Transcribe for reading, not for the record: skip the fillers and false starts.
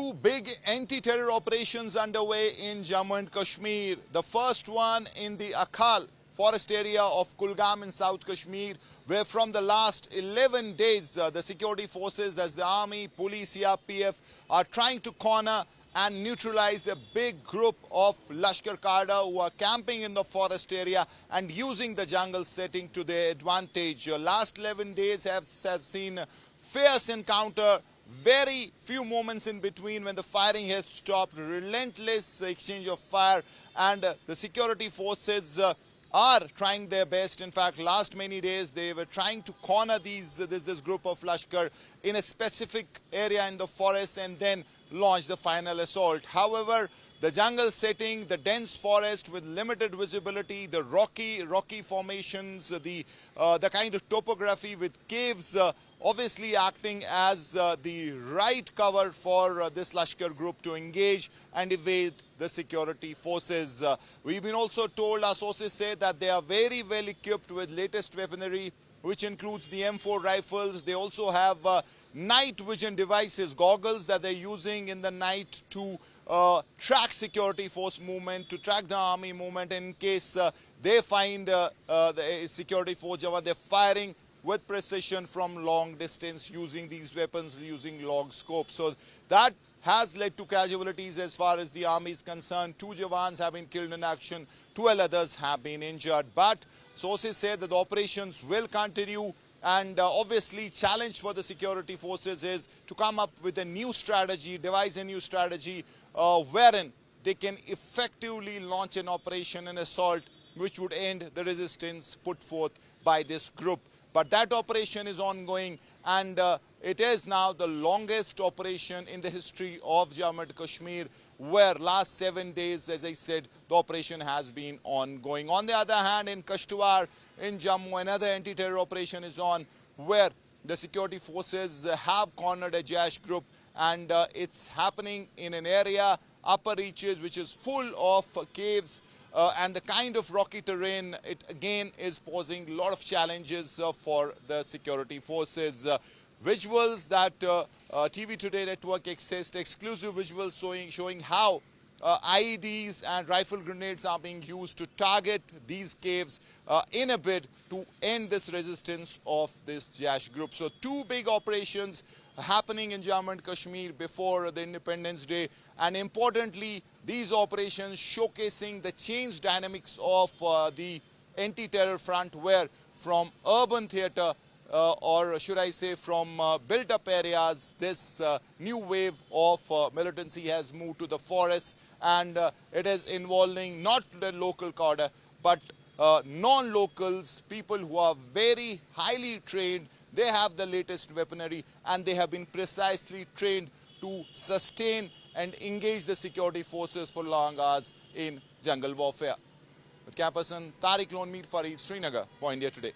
Two big anti-terror operations underway in Jammu and Kashmir. The first one in the Akhal forest area of Kulgam in South Kashmir, where from the last 11 days, the security forces, that's the army, police, CRPF, are trying to corner and neutralize a big group of Lashkar-Qaeda who are camping in the forest area and using the jungle setting to their advantage. Last 11 days have seen fierce encounter, very few moments in between when the firing has stopped, relentless exchange of fire, and the security forces are trying their best. In fact, last many days they were trying to corner this group of Lashkar in a specific area in the forest and then launch the final assault. However, the jungle setting, the dense forest with limited visibility, the rocky formations, the kind of topography with caves obviously acting as the right cover for this Lashkar group to engage and evade the security forces. We've been also told, our sources say, that they are very well equipped with latest weaponry, which includes the M4 rifles. They also have night vision devices, goggles that they're using in the night to track security force movement, to track the army movement. In case they find the security force Jawan, they're firing with precision from long distance using these weapons, using log scope. So that has led to casualties as far as the army is concerned. 2 Jawans have been killed in action, 12 others have been injured. But sources say that the operations will continue, and obviously challenge for the security forces is to come up with a new strategy, devise a new strategy wherein they can effectively launch an operation, an assault, which would end the resistance put forth by this group. But that operation is ongoing, and it is now the longest operation in the history of Jammu and Kashmir, where last 7 days, as I said, the operation has been ongoing. On the other hand, in Kashtwar, in Jammu, another anti-terror operation is on, where the security forces have cornered a Jaish group, and it's happening in an area, upper reaches, which is full of caves, and the kind of rocky terrain, it again is posing a lot of challenges for the security forces. Visuals that TV Today Network accessed, exclusive visuals showing how IEDs and rifle grenades are being used to target these caves in a bid to end this resistance of this Jaish group. So 2 big operations happening in Jammu and Kashmir before the Independence Day, and importantly, these operations showcasing the changed dynamics of the anti-terror front, where from urban theatre or should I say from built-up areas, this new wave of militancy has moved to the forests, and it is involving not the local cadre but non-locals, people who are very highly trained. They have the latest weaponry, and they have been precisely trained to sustain and engage the security forces for long hours in jungle warfare. With camera person Tariq Lone, Meet Farid, Srinagar for India Today.